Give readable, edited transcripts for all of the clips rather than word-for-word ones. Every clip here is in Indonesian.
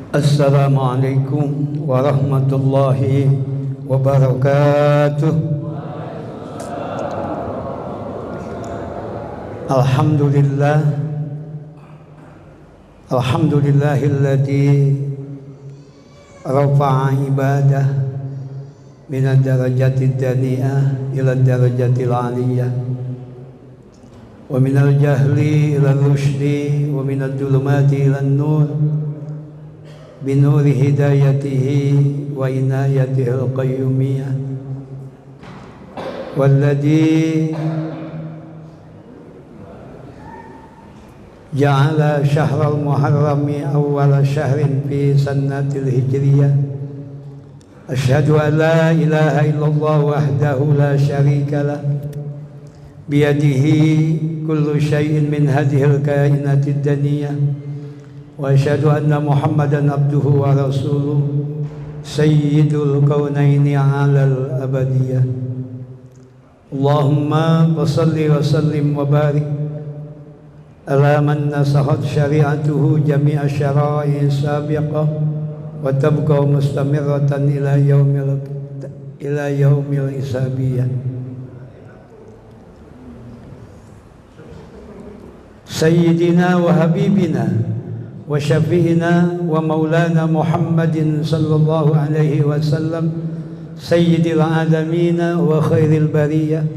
Assalamualaikum warahmatullahi wabarakatuh. Alhamdulillahilladzi rafa'a ibadah minad darajatid dani'ah ila darajatil 'aliyah wa minal jahli ila rusydi wa minad dhulumati ilan nur binuri hidayatihi wa inayatihil qayyumiyah walladhi ja'ala syahral muharrami awwala syahrin fi sannatil hijriyah. Asyhadu an la ilaha illallah wahdahu la syarika lah biyadihi kullu syai'in min hadhil kainatid daniyah. Wa asyhadu anna Muhammadan abduhu wa rasuluh sayyidul kaunaini 'alal abadiyah. Allahumma shalli wa sallim wa barik ala man nasahat syari'atuhu jami'a syara'i sabiqah wa tabqa mustamirratan ila yaumil isabiyah. Sayyidina wa habibina wa syafi'ina wa maulana Muhammadin sallallahu alaihi wasallam sayyidil alamina wa khairil bariyah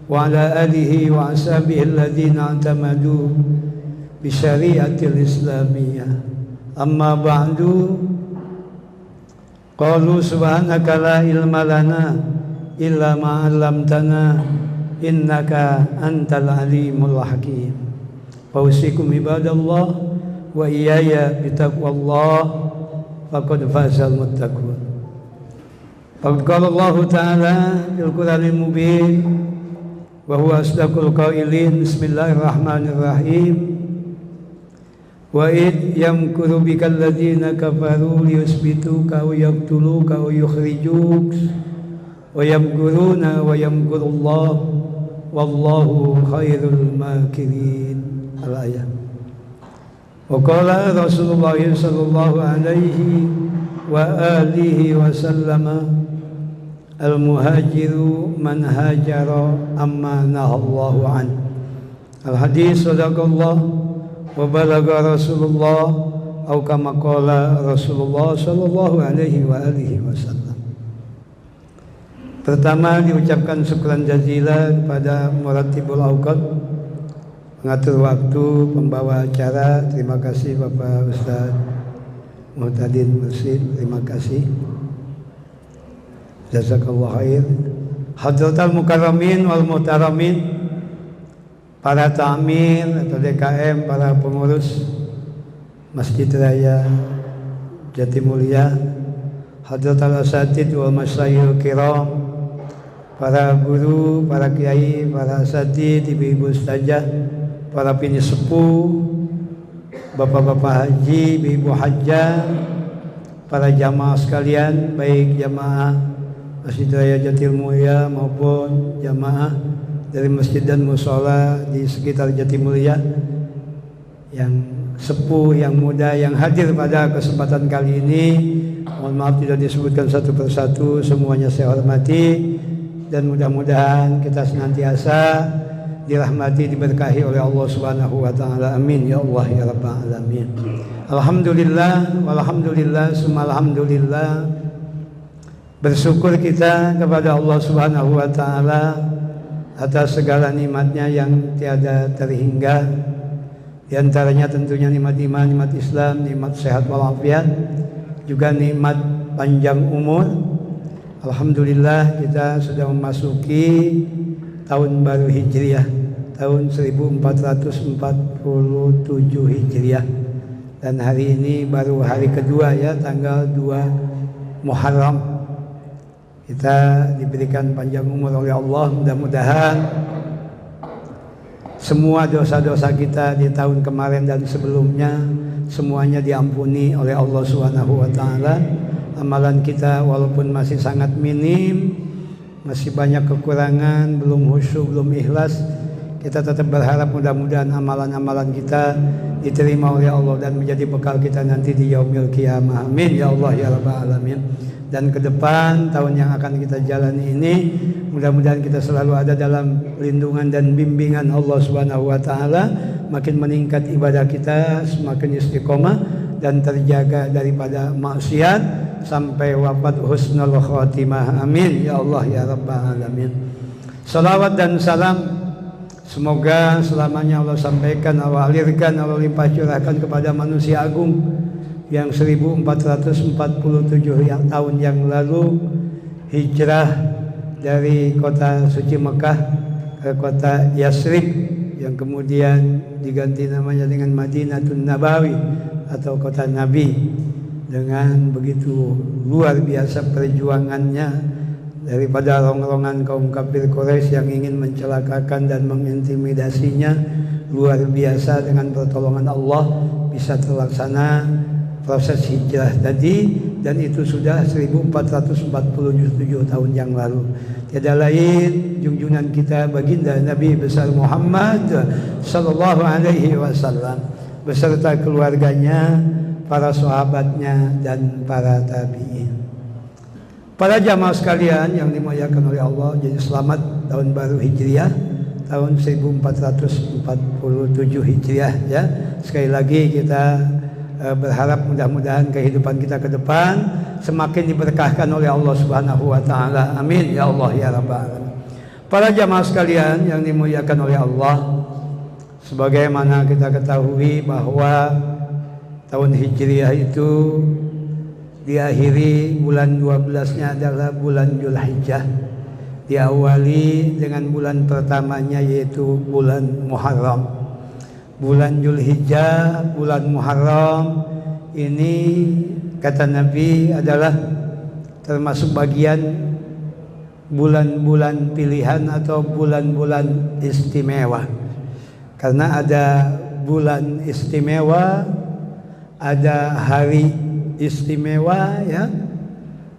wa ala alihi wa ashabihi alladhina i'tamadu bi syari'atil islamiyah. Amma ba'du, qalu subhanaka la ilma lana illa ma 'allamtana innaka antal alimul hakim. Fausikum ibadallah wa iyaya bitaqwallah faqad fazal muttaqun. Faqad qala Allah ta'ala fil Qur'anil mubin wa huwa asdaqul qailin. Bismillahirrahmanirrahim. Wa id yamkuru bikal ladzina kafaru liyusbituka wa yaqtuluka wa yukhrijuk wa yamkuruna wa yamkurullah wallahu khairul makirin. Al-ayat. Wa qala Rasulullah sallallahu alaihi wa alihi wa sallama al-muhajiru man hajara amma nahallahu an. Al-hadis sadaqallah wa balagha Rasulullah atau kama qala Rasulullah sallallahu alaihi wa alihi wasallam. Pertama diucapkan syukran jazilan kepada Muratibul Awqat, pengatur waktu, pembawa acara. Terima kasih Bapak Ustaz Muhtadin Mursid, terima kasih. Jazakallah khair. Hadratal mukarramin wal muhtaramin, para ta'mir atau DKM, para pengurus Masjid Raya Jatimulya, hadratal asatid wal masyayikh kiram, para guru, para kiai, para asatid, ibu-ibu ustazah, para pinisepuh, bapak-bapak haji, ibu-ibu hajjah, para jamaah sekalian, baik jamaah Masjid Raya Jatimulya maupun jamaah dari masjid dan mushola di sekitar Jatimulya, yang sepuh, yang muda, yang hadir pada kesempatan kali ini. Mohon maaf tidak disebutkan satu persatu, semuanya saya hormati, dan mudah-mudahan kita senantiasa dirahmati, diberkahi oleh Allah Subhanahu wa taala. Amin ya Allah ya rabbal alamin. Alhamdulillah walhamdulillah summa alhamdulillah. Bersyukur kita kepada Allah Subhanahu wa taala atas segala nikmatnya yang tiada terhingga. Di antaranya tentunya nikmat iman, nikmat Islam, nikmat sehat walafiat, juga nikmat panjang umur. Alhamdulillah kita sudah memasuki tahun baru Hijriah, tahun 1447 Hijriah, dan hari ini baru hari kedua ya, tanggal 2 Muharram. Kita diberikan panjang umur oleh Allah. Mudah-mudahan semua dosa-dosa kita di tahun kemarin dan sebelumnya semuanya diampuni oleh Allah Subhanahu wa taala. Amalan kita walaupun masih sangat minim, masih banyak kekurangan, belum khusyuk, belum ikhlas, Kita tetap berharap mudah-mudahan amalan-amalan kita diterima oleh Allah dan menjadi bekal kita nanti di yaumil qiyamah. Amin ya Allah ya rabbal alamin. Dan ke depan tahun yang akan kita jalani ini, mudah-mudahan kita selalu ada dalam lindungan dan bimbingan Allah Subhanahu wa taala, makin meningkat ibadah kita, semakin istiqomah dan terjaga daripada maksiat sampai wafat husnul khatimah. Amin ya Allah ya rabbal alamin. Salawat dan salam semoga selamanya Allah sampaikan, Allah alirkan, Allah limpah curahkan kepada manusia agung yang 1447 tahun yang lalu hijrah dari kota suci Mekah ke kota Yasrib yang kemudian diganti namanya dengan Madinatun Nabawi atau kota Nabi. Dengan begitu luar biasa perjuangannya daripada rongrongan kaum kafir Quraisy yang ingin mencelakakan dan mengintimidasinya, luar biasa dengan pertolongan Allah bisa terlaksana proses hijrah tadi, dan itu sudah 1447 tahun yang lalu. Tiada lain junjungan kita baginda Nabi besar Muhammad sallallahu alaihi wasallam beserta keluarganya, para sahabatnya dan para tabi'in. Para jamaah sekalian yang dimuliakan oleh Allah, jadi selamat tahun baru Hijriah tahun 1447 Hijriah ya. Sekali lagi kita berharap mudah-mudahan kehidupan kita ke depan semakin diberkahkan oleh Allah Subhanahu wa taala. Amin ya Allah ya rabbal alamin. Para jamaah sekalian yang dimuliakan oleh Allah, sebagaimana kita ketahui bahwa tahun Hijriah itu diakhiri bulan 12-nya adalah bulan Dzulhijjah, diawali dengan bulan pertamanya yaitu bulan Muharram. Bulan Dzulhijjah, bulan Muharram ini kata Nabi adalah termasuk bagian bulan-bulan pilihan atau bulan-bulan istimewa. Karena ada bulan istimewa, ada hari istimewa ya,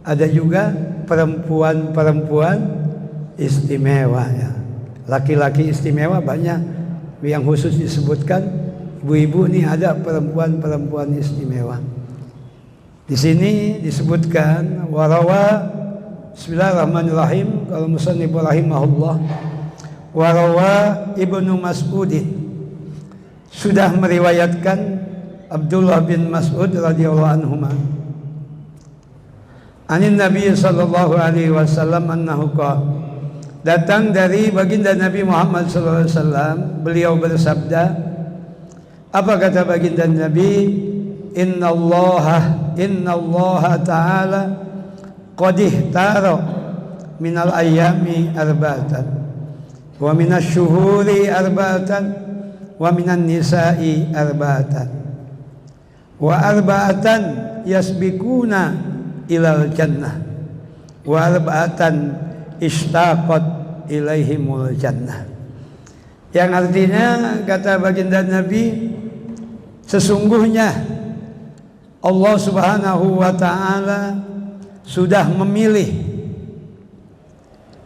ada juga perempuan-perempuan istimewa ya. Laki-laki istimewa banyak, yang khusus disebutkan ibu-ibu nih ada perempuan-perempuan istimewa. Di sini disebutkan warawa, bismillahirrahmanirrahim, kalau musannif rahimahullah, warawa Ibnu Mas'udin, sudah meriwayatkan Abdullah bin Mas'ud radhiyallahu anhuma anin Nabi sallallahu alaihi wasallam annahu qala, datang dari baginda Nabi Muhammad sallallahu alaihi wasallam, beliau bersabda, apa kata baginda Nabi? Inna Allah ta'ala qad ihtara minal ayyami arba'atan wa minas syuhuri arba'atan wa minan nisa'i arba'atan wa arba'atan yasbikuna ilal jannah wa arba'atan ishtaqat ilaihimul jannah. Yang artinya kata baginda Nabi, sesungguhnya Allah Subhanahu wa taala sudah memilih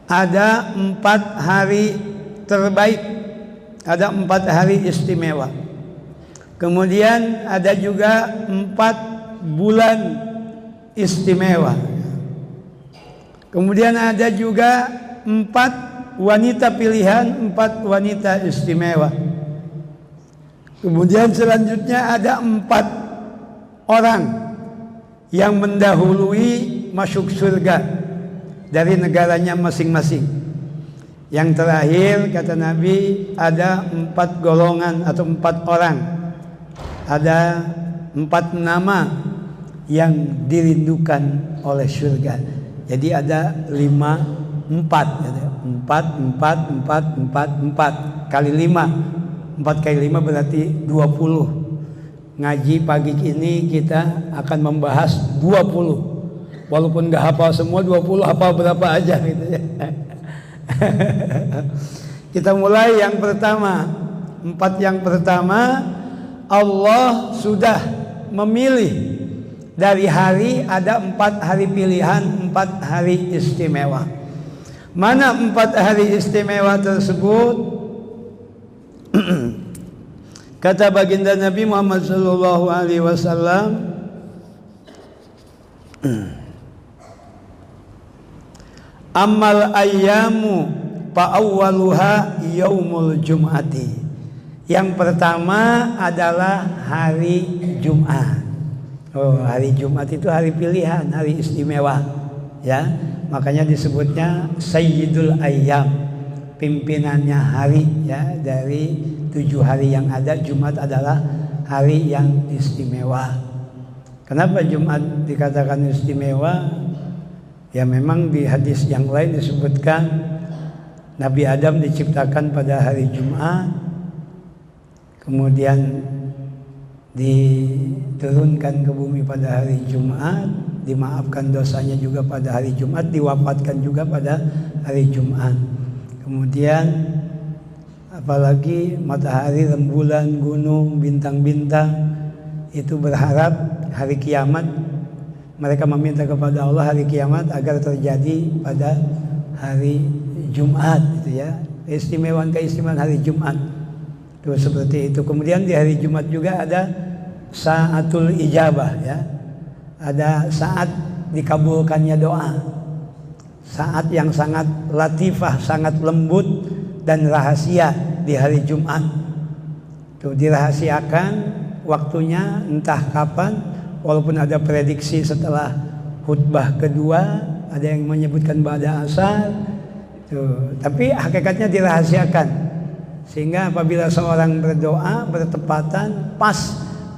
ada 4 hari terbaik, ada 4 hari istimewa. Kemudian ada juga 4 bulan istimewa. Kemudian ada juga 4 wanita pilihan, 4 wanita istimewa. Kemudian selanjutnya ada 4 orang yang mendahului masuk surga dari negaranya masing-masing. Yang terakhir kata Nabi ada 4 golongan atau 4 orang. Ada 4 nama yang dirindukan oleh surga. Jadi ada 4 kali 5. 4 kali 5 berarti 20. Ngaji pagi ini kita akan membahas 20. Walaupun gak hafal semua 20, hafal berapa aja gitu ya. Kita mulai yang pertama. 4 yang pertama, Allah sudah memilih dari hari, ada 4 hari pilihan, 4 hari istimewa. Mana 4 hari istimewa tersebut? Kata baginda Nabi Muhammad sallallahu alaihi wasallam, amal ayyamu fa awwaluha yaumul jum'ati. Yang pertama adalah hari Jumat. Oh, hari Jumat itu hari pilihan, hari istimewa, ya. Makanya disebutnya Sayyidul Ayyam, pimpinannya hari, ya. Dari 7 hari yang ada, Jumat adalah hari yang istimewa. Kenapa Jumat dikatakan istimewa? Ya memang di hadis yang lain disebutkan Nabi Adam diciptakan pada hari Jumat, kemudian diturunkan ke bumi pada hari Jumat, dimaafkan dosanya juga pada hari Jumat, diwafatkan juga pada hari Jumat. Kemudian apalagi matahari, rembulan, gunung, bintang-bintang itu berharap hari kiamat, mereka meminta kepada Allah hari kiamat agar terjadi pada hari Jumat, gitu ya. Keistimewaan hari Jumat itu seperti itu. Kemudian di hari Jumat juga ada saatul ijabah, ya. Ada saat dikabulkannya doa. Saat yang sangat latifah, sangat lembut dan rahasia di hari Jumat. Itu dirahasiakan waktunya entah kapan, walaupun ada prediksi setelah khutbah kedua, ada yang menyebutkan ba'da asar. Tapi hakikatnya dirahasiakan. Sehingga apabila seorang berdoa bertepatan pas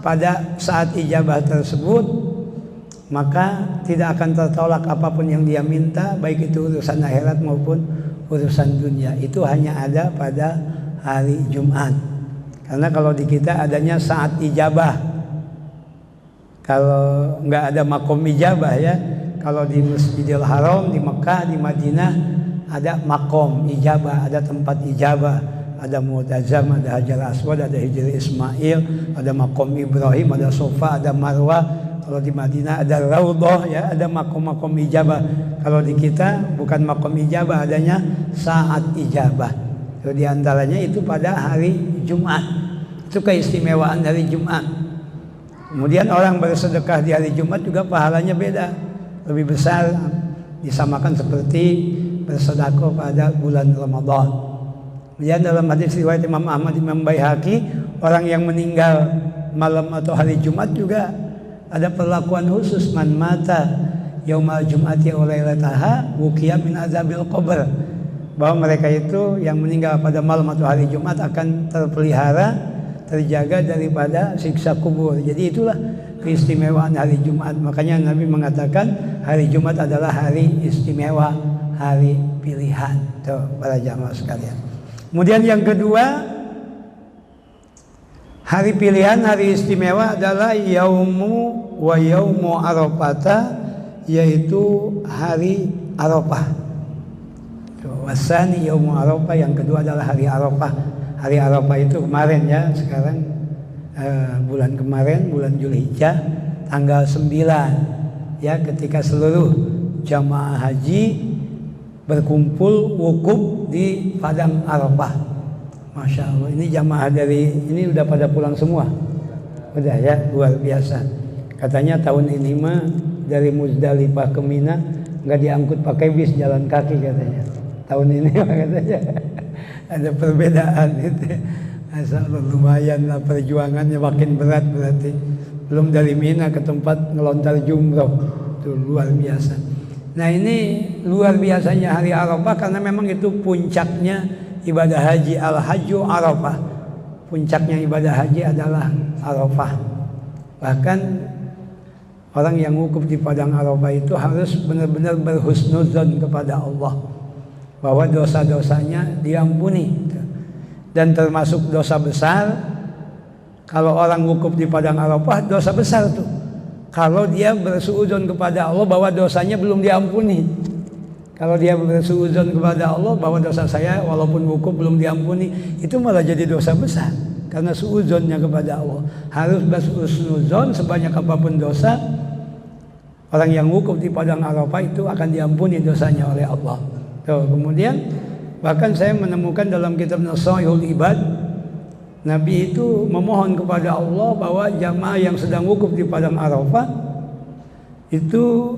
pada saat ijabah tersebut, maka tidak akan tertolak apapun yang dia minta, baik itu urusan akhirat maupun urusan dunia. Itu hanya ada pada hari Jumat. Karena kalau di kita adanya saat ijabah. Kalau nggak ada makom ijabah, ya. Kalau di Masjidil Haram, di Mekah, di Madinah ada makom ijabah, ada tempat ijabah. Ada Mu'tazam, ada Hajar Aswad, ada Hijr Ismail, ada makom Ibrahim, ada Sofa, ada Marwah. Kalau di Madinah ada Raudhah, ya, ada makom-makom ijabah. Kalau di kita bukan makom ijabah, adanya saat ijabah. Di antaranya itu pada hari Jumat. Itu keistimewaan hari Jumat. Kemudian orang bersedekah di hari Jumat juga pahalanya beda, lebih besar, disamakan seperti bersedekah pada bulan Ramadan. Kemudian dalam hadis riwayat Imam Ahmad, Imam Baihaqi, orang yang meninggal malam atau hari Jumat juga ada perlakuan khusus. Man mata yaumal jum'ati wa lailataha wuqiya min azabil qabr. Bahwa mereka itu yang meninggal pada malam atau hari Jumat akan terpelihara, terjaga daripada siksa kubur. Jadi itulah keistimewaan hari Jumat. Makanya Nabi mengatakan hari Jumat adalah hari istimewa, hari pilihan. Tuh para jamaah sekalian. Kemudian yang kedua, hari pilihan, hari istimewa adalah yaumu wa yaumu arafata, yaitu hari Arafah. Wasani yaumu Arafah, yang kedua adalah hari Arafah. Hari Arafah itu kemarin, ya, sekarang bulan kemarin, bulan Zulhijjah, tanggal 9, ya, ketika seluruh jamaah haji berkumpul wukuf di padang Arafah. Masya Allah, ini jamaah dari ini udah pada pulang semua, udah, ya, luar biasa. Katanya tahun ini mah dari Muzdalifah ke Mina nggak diangkut pakai bis, jalan kaki katanya. Tahun ini katanya ada perbedaan itu. Masya Allah, lumayan lah perjuangannya, makin berat berarti. Belum dari Mina ke tempat ngelontar jumroh, itu luar biasa. Nah, ini luar biasanya hari Arafah karena memang itu puncaknya ibadah haji. Al-Hajju Arafah. Puncaknya ibadah haji adalah Arafah. Bahkan orang yang wukuf di padang Arafah itu harus benar-benar berhusnuzon kepada Allah bahwa dosa-dosanya diampuni. Dan termasuk dosa besar, kalau orang wukuf di padang Arafah, dosa besar tuh kalau dia bersuudzon kepada Allah bahwa dosanya belum diampuni. Kalau dia bersuudzon kepada Allah bahwa dosa saya walaupun wukuf belum diampuni, itu malah jadi dosa besar. Karena suudzonnya kepada Allah. Harus bersuudzon sebanyak apapun dosa, orang yang wukuf di padang Arafah itu akan diampuni dosanya oleh Allah. Tuh, kemudian bahkan saya menemukan dalam kitab Nasaihul Ibad, Nabi itu memohon kepada Allah bahwa jamaah yang sedang wukuf di padang Arafah itu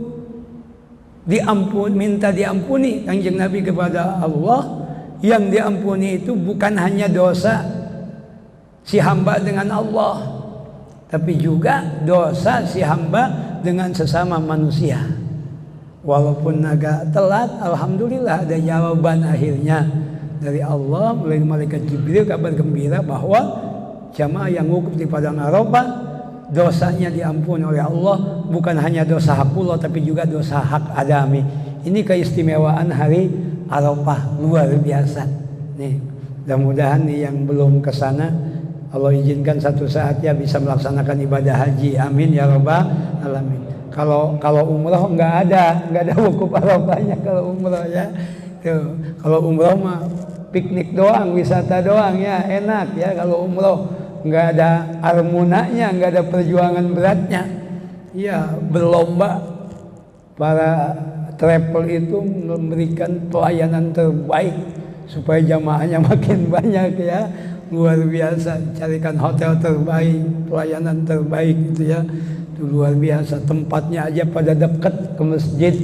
minta diampuni Kanjeng Nabi kepada Allah. Yang diampuni itu bukan hanya dosa si hamba dengan Allah, tapi juga dosa si hamba dengan sesama manusia. Walaupun agak telat, alhamdulillah ada jawaban akhirnya dari Allah melalui malaikat Jibril, kabar gembira bahwa jamaah yang wukuf di padang Arafah dosanya diampuni oleh Allah, bukan hanya dosa hakullah tapi juga dosa hak adami. Ini keistimewaan hari Arafah luar biasa. Nih, mudah-mudahan nih yang belum ke sana Allah izinkan satu saat ya bisa melaksanakan ibadah haji. Amin ya rabbal alamin. Kalau umroh nggak ada wukuf Arafahnya kalau umroh ya. Tuh, kalau umroh mah piknik doang, wisata doang ya, enak ya. Kalau umroh nggak ada armunanya, nggak ada perjuangan beratnya. Ya, berlomba para travel itu memberikan pelayanan terbaik supaya jamaahnya makin banyak ya. Luar biasa, carikan hotel terbaik, pelayanan terbaik gitu ya. Itu luar biasa, tempatnya aja pada dekat ke masjid.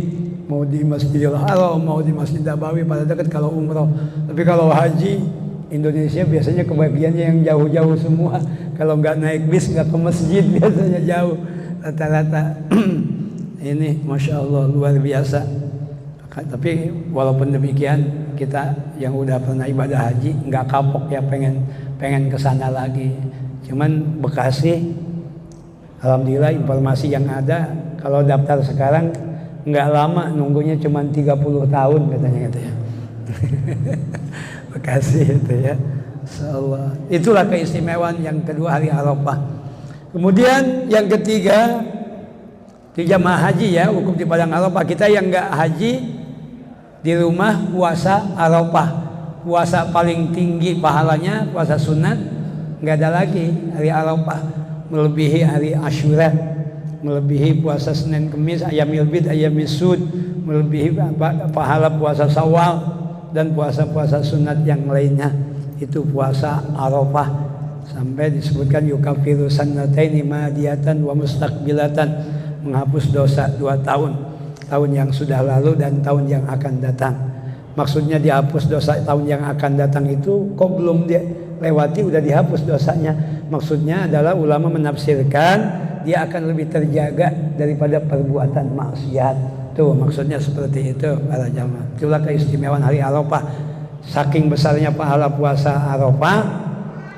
Mau di Masjidil Haram, mau di Masjid Nabawi pada dekat kalau umroh. Tapi kalau haji Indonesia biasanya kebagiannya yang jauh-jauh semua. Kalau nggak naik bis nggak ke masjid biasanya jauh rata-rata. Ini Masya Allah luar biasa. Tapi walaupun demikian kita yang udah pernah ibadah haji nggak kapok ya, pengen kesana lagi. Cuman Bekasi, alhamdulillah informasi yang ada kalau daftar sekarang nggak lama, nunggunya cuma 30 tahun katanya gitu ya. Bekasi itu ya. Insyaallah. Itulah keistimewaan yang kedua hari Arafah. Kemudian yang ketiga di jamaah haji ya, wukuf di padang Arafah. Kita yang nggak haji di rumah puasa Arafah. Puasa paling tinggi pahalanya puasa sunat, nggak ada lagi hari Arafah, melebihi hari Asyura, melebihi puasa Senin Kemis, Ayyamil Bid, Ayyamil Sud, melebihi pahala puasa Syawal dan puasa-puasa sunat yang lainnya. Itu puasa Arafah. Sampai disebutkan yukafiru sanataini madiyatan wa mustaqbilatan, menghapus dosa 2 tahun yang sudah lalu dan tahun yang akan datang. Maksudnya dihapus dosa tahun yang akan datang itu kok belum dilewati udah dihapus dosanya. Maksudnya adalah ulama menafsirkan dia akan lebih terjaga daripada perbuatan maksiat. Tuh maksudnya seperti itu para jamaah. Itulah keistimewaan hari Arafah. Saking besarnya pahala puasa Arafah,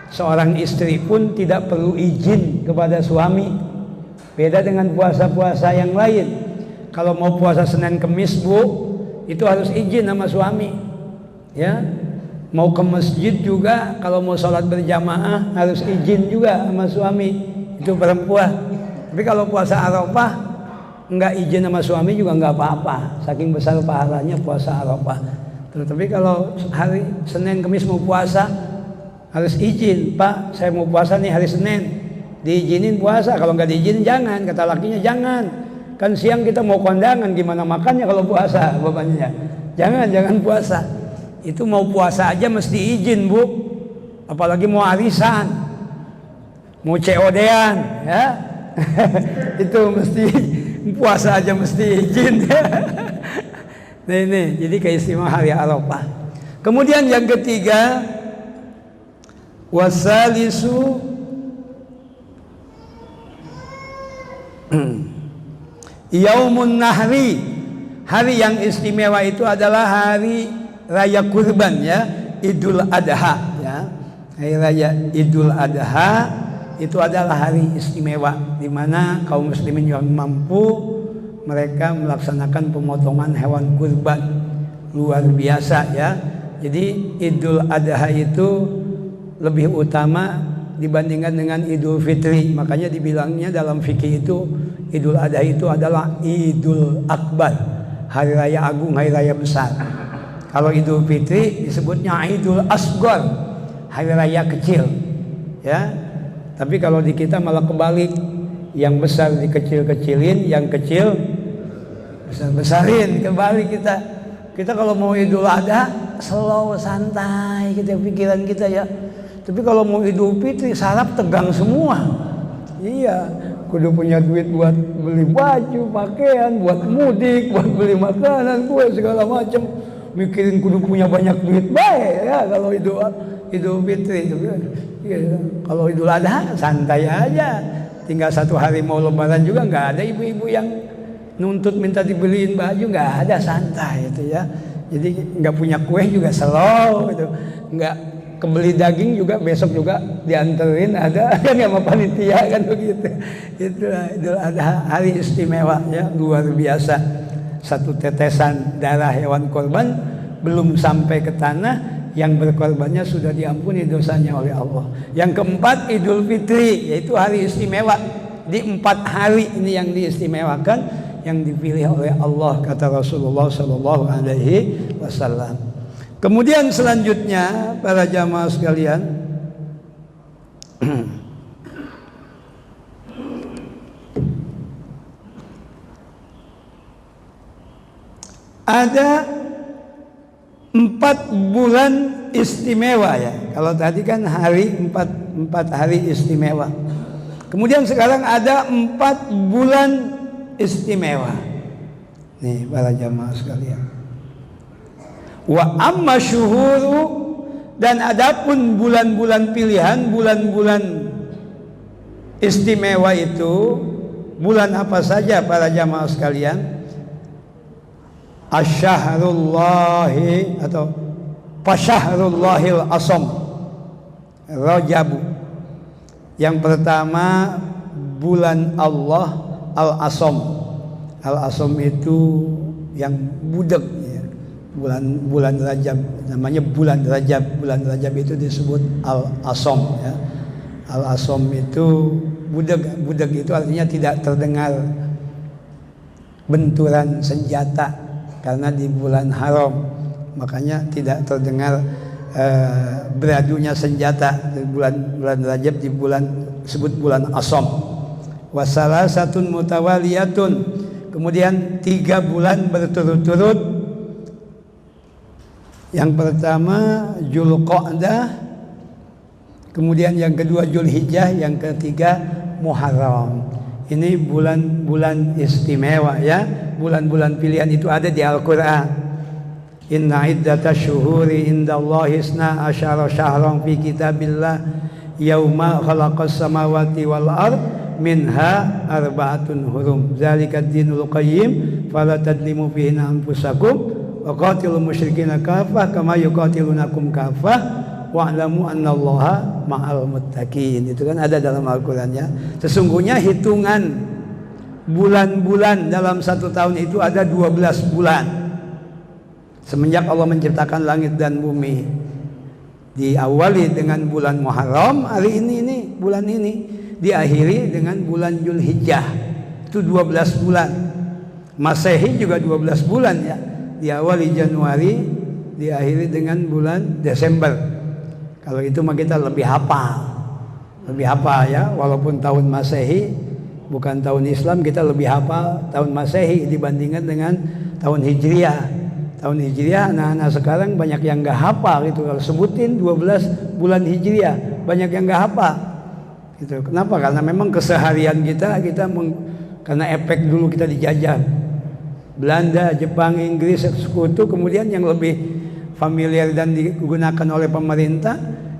seorang istri pun tidak perlu izin kepada suami. Beda dengan puasa-puasa yang lain. Kalau mau puasa Senin Kemis, Bu, itu harus izin sama suami. Ya. Mau ke masjid juga kalau mau sholat berjamaah harus izin juga sama suami. Itu perempuan. Tapi kalau puasa Arafah enggak izin sama suami juga enggak apa-apa. Saking besar pahalanya puasa Arafah. Tapi kalau hari Senin Kemis mau puasa harus izin, Pak, saya mau puasa nih hari Senin. Diizinin puasa, kalau nggak diizinin jangan, kata lakinya jangan. Kan siang kita mau kondangan, gimana makannya kalau puasa, bapaknya. Jangan puasa. Itu mau puasa aja mesti izin, Bu. Apalagi mau arisan, mau COD-an, ya. Itu mesti puasa aja mesti izin. Nah ini, jadi keistimewaan hari Arafah. Kemudian yang ketiga, wasalisu Yaumun Nahri. Hari yang istimewa itu adalah hari raya kurban ya, Idul Adha ya. Hari raya Idul Adha itu adalah hari istimewa di mana kaum muslimin yang mampu mereka melaksanakan pemotongan hewan kurban. Luar biasa ya. Jadi Idul Adha itu lebih utama dibandingkan dengan Idul Fitri. Makanya dibilangnya dalam fikih itu Idul Adha itu adalah Idul Akbar, hari raya agung, hari raya besar. Kalau Idul Fitri disebutnya Idul Asghar, hari raya kecil. Ya. Tapi kalau di kita malah kebalik, yang besar dikecil-kecilin, yang kecil besar-besarin. Kebalik kita. Kita kalau mau Idul Adha slow, santai, kita pikiran kita ya. Tapi kalau mau Idul Fitri saraf tegang semua. Iya, kudu punya duit buat beli baju, pakaian, buat mudik, buat beli makanan, kue segala macam. Mikirin kudu punya banyak duit baik ya kalau Idul Fitri itu. Ya, kalau Idul Adha santai aja. Tinggal 1 hari mau Lebaran juga nggak ada ibu-ibu yang nuntut minta dibeliin baju, nggak ada, santai itu ya. Jadi nggak punya kue juga slow gitu, nggak kebeli daging juga besok juga dianterin ada kan sama panitia kan begitu. Itulah Idul Adha, hari istimewa ya, luar biasa. 1 tetesan darah hewan korban belum sampai ke tanah, yang berkorbannya sudah diampuni dosanya oleh Allah. Yang keempat Idul Fitri, yaitu hari istimewa. Di 4 hari ini yang diistimewakan, yang dipilih oleh Allah, kata Rasulullah Sallallahu Alaihi Wasallam. Kemudian selanjutnya para jamaah sekalian, ada 4 bulan istimewa ya. Kalau tadi kan hari 4 hari istimewa. Kemudian sekarang ada 4 bulan istimewa. Nih para jamaah sekalian. Wa amma syuhuru, dan adapun bulan-bulan pilihan, bulan-bulan istimewa itu bulan apa saja para jamaah sekalian? Asyahrullahi atau Fasyahrullahil Asam, Rajab. Yang pertama bulan Allah Al-Asam. Al-Asam itu yang budak ya. Bulan Rajab, namanya bulan Rajab. Bulan Rajab itu disebut Al-Asam ya. Al-Asam itu budak. Budak itu artinya tidak terdengar benturan senjata karena di bulan haram, makanya tidak terdengar beradunya senjata. Di bulan Rajab disebut bulan Asam. Wasalasatun mutawaliyatun, kemudian 3 bulan berturut-turut. Yang pertama Zulqa'dah, kemudian yang kedua Zulhijjah, yang ketiga Muharram. Ini bulan-bulan istimewa ya. Bulan-bulan pilihan itu ada di Al-Quran. Inna iddatash syuhuri indallahi isna asyara syahran fi kitabillah yauma khalaqas samawati wal ard minha arba'atun hurum zalika ad-dinul qayyim fala tadlimu fihinna anfusakum wa qatilul musyrikina kafah kama yuqatilunakum kafah wa'lamu annallaha ma'al muttaqin. Itu kan ada dalam Al-Quran ya. Sesungguhnya hitungan bulan-bulan dalam 1 tahun itu ada 12 bulan. Semenjak Allah menciptakan langit dan bumi, diawali dengan bulan Muharram, hari ini bulan ini, diakhiri dengan bulan Zulhijjah. Itu 12 bulan. Masehi juga 12 bulan ya. Diawali Januari, diakhiri dengan bulan Desember. Kalau itu mah kita lebih hafal. Lebih hafal ya, walaupun tahun Masehi bukan tahun Islam, kita lebih hafal tahun Masehi dibandingkan dengan tahun Hijriah. Tahun Hijriah anak-anak sekarang banyak yang nggak hafal gitu. Kalau sebutin 12 bulan Hijriah, banyak yang nggak hafal. Gitu. Kenapa? Karena memang keseharian kita karena efek dulu kita dijajah Belanda, Jepang, Inggris, sekutu. Kemudian yang lebih familiar dan digunakan oleh pemerintah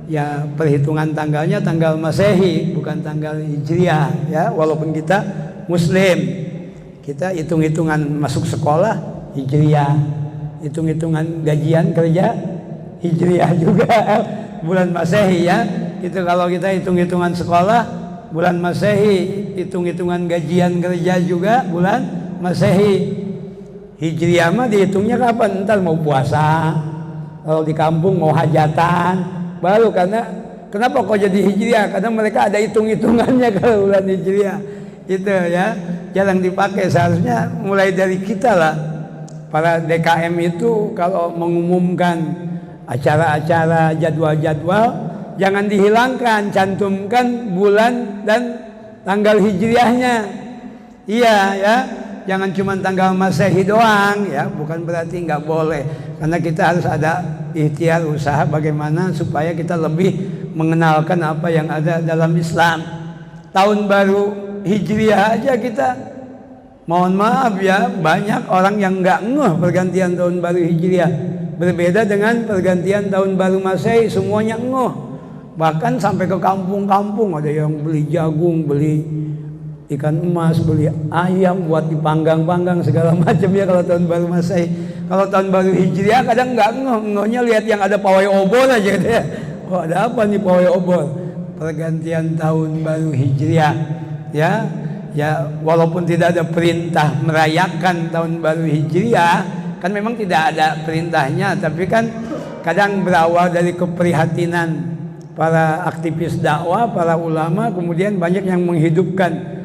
ya perhitungan tanggalnya tanggal Masehi, bukan tanggal Hijriah ya. Walaupun kita Muslim, kita hitung-hitungan masuk sekolah Hijriah, hitung-hitungan gajian kerja Hijriah juga bulan Masehi ya. Itu kalau kita hitung-hitungan sekolah bulan Masehi, hitung-hitungan gajian kerja juga bulan Masehi. Hijriah mah dihitungnya kapan? Entar mau puasa, kalau di kampung mau hajatan baru. Karena kenapa kok jadi Hijriah? Karena mereka ada hitung-hitungannya kalau bulan Hijriah itu ya, jarang dipakai. Seharusnya mulai dari kita lah, para DKM itu kalau mengumumkan acara-acara, jadwal-jadwal, jangan dihilangkan, cantumkan bulan dan tanggal Hijriahnya. Iya ya, jangan cuma tanggal Masehi doang ya, bukan berarti nggak boleh. Karena kita harus ada ikhtiar, usaha bagaimana supaya kita lebih mengenalkan apa yang ada dalam Islam. Tahun baru Hijriah aja kita, mohon maaf ya, banyak orang yang nggak ngeh pergantian tahun baru Hijriah. Berbeda dengan pergantian tahun baru Masehi, semuanya ngeh. Bahkan sampai ke kampung-kampung ada yang beli jagung, beli ikan emas, beli ayam buat dipanggang-panggang segala macam ya kalau tahun baru Masehi. Kalau tahun baru Hijriah kadang nggak ngehnya lihat yang ada pawai obor aja gitu ya. Oh, ada apa nih pawai obor? Pergantian tahun baru Hijriah ya. Ya, walaupun tidak ada perintah merayakan tahun baru Hijriah, kan memang tidak ada perintahnya, tapi kan kadang berawal dari keprihatinan para aktivis dakwah, para ulama, kemudian banyak yang menghidupkan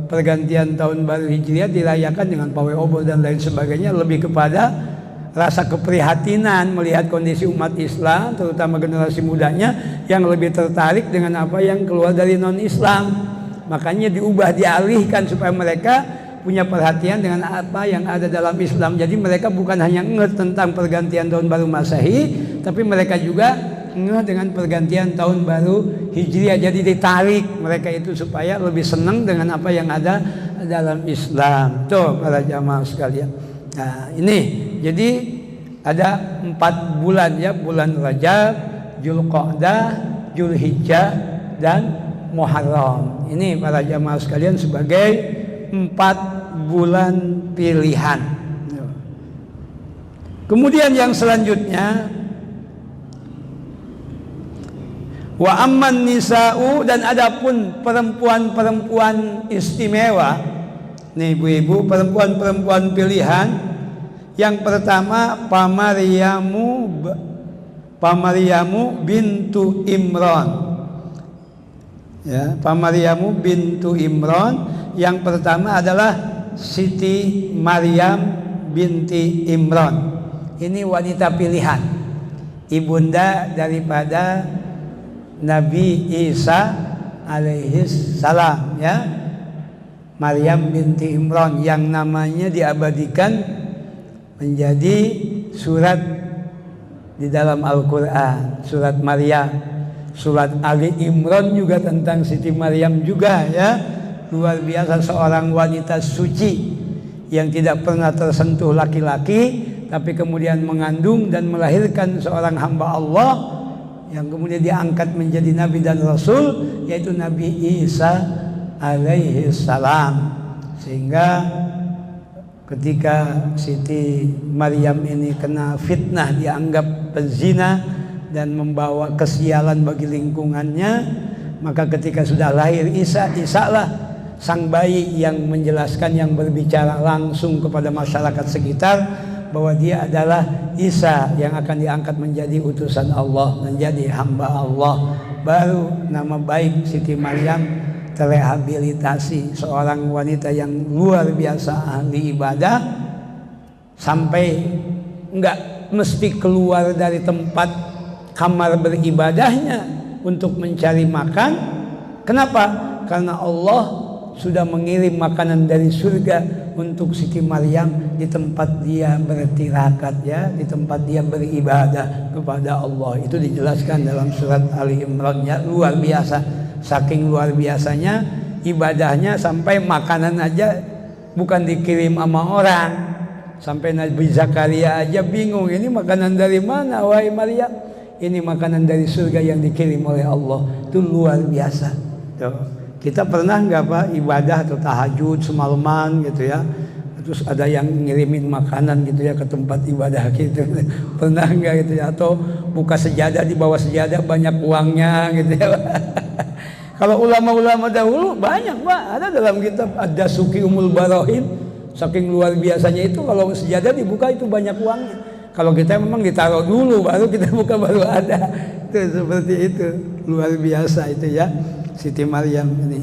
pergantian tahun baru Hijriah dirayakan dengan pawai obor dan lain sebagainya, lebih kepada rasa keprihatinan melihat kondisi umat Islam, terutama generasi mudanya yang lebih tertarik dengan apa yang keluar dari non-Islam. Makanya diubah, dialihkan supaya mereka punya perhatian dengan apa yang ada dalam Islam. Jadi mereka bukan hanya ngeh tentang pergantian tahun baru Masehi, tapi mereka juga ngeh dengan pergantian tahun baru Hijriah. Jadi ditarik mereka itu supaya lebih senang dengan apa yang ada dalam Islam. Tuh para jamaah sekalian. Nah ini, jadi ada 4 bulan ya, bulan Rajab, Dzulqa'dah, Dzulhijjah, dan Muharram. Ini para jamaah sekalian sebagai 4 bulan pilihan. Kemudian yang selanjutnya, wa amman nisa'u, dan adapun perempuan-perempuan istimewa. Nih ibu-ibu, perempuan-perempuan pilihan. Yang pertama Pamaryamu bintu Imran. Ya, Pamaryamu bintu Imran. Yang pertama adalah Siti Maryam binti Imran. Ini wanita pilihan, ibunda daripada Nabi Isa alaihis salam ya. Maryam binti Imran yang namanya diabadikan menjadi surat di dalam Al-Quran, surat Maryam. Surat Ali Imran juga tentang Siti Maryam juga ya. Luar biasa, seorang wanita suci yang tidak pernah tersentuh laki-laki, tapi kemudian mengandung dan melahirkan seorang hamba Allah yang kemudian diangkat menjadi Nabi dan Rasul, yaitu Nabi Isa alaihi salam. Sehingga ketika Siti Maryam ini kena fitnah, dianggap pezina dan membawa kesialan bagi lingkungannya, maka ketika sudah lahir Isa, Isa-lah sang bayi yang menjelaskan, yang berbicara langsung kepada masyarakat sekitar bahwa dia adalah Isa yang akan diangkat menjadi utusan Allah, menjadi hamba Allah. Baru nama baik Siti Maryam terrehabilitasi, seorang wanita yang luar biasa ahli ibadah, sampai enggak mesti keluar dari tempat kamar beribadahnya untuk mencari makan. Kenapa? Karena Allah sudah mengirim makanan dari surga untuk Siti Maryam di tempat dia bertirakat ya, di tempat dia beribadah kepada Allah. Itu dijelaskan dalam surat Ali Imran ya, luar biasa. Saking luar biasanya ibadahnya sampai makanan aja bukan dikirim sama orang. Sampai Nabi Zakaria aja bingung, ini makanan dari mana wahai Maryam? Ini makanan dari surga yang dikirim oleh Allah. Itu luar biasa. Tuh. Kita pernah nggak Pak ibadah atau tahajud semalaman gitu ya, terus ada yang ngirimin makanan gitu ya ke tempat ibadah gitu? Pernah nggak gitu ya? Atau buka sejadah, di bawah sejadah banyak uangnya gitu ya? Kalau ulama-ulama dahulu banyak Pak, ada dalam kitab Ad-Dasuki Umul Barohin. Saking luar biasanya itu, kalau sejadah dibuka itu banyak uangnya. Kalau kita memang ditaruh dulu baru kita buka baru ada. Itu seperti itu. Luar biasa itu ya, Siti Maryam ini.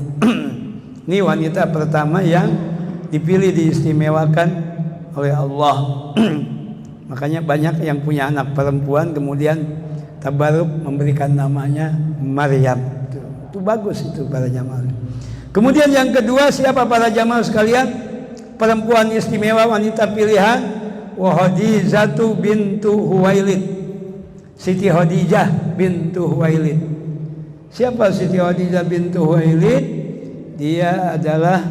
Ini wanita pertama yang dipilih, diistimewakan oleh Allah. Makanya banyak yang punya anak perempuan kemudian tabaruk memberikan namanya Maryam. Itu bagus itu para jamaah. Kemudian yang kedua, siapa para jamaah sekalian? Perempuan istimewa, wanita pilihan, wa Khadijah bintu Huwailid. Siti Khadijah bintu Khuwailid. Siapa Siti Khadijah bintu Khuwailid? Dia adalah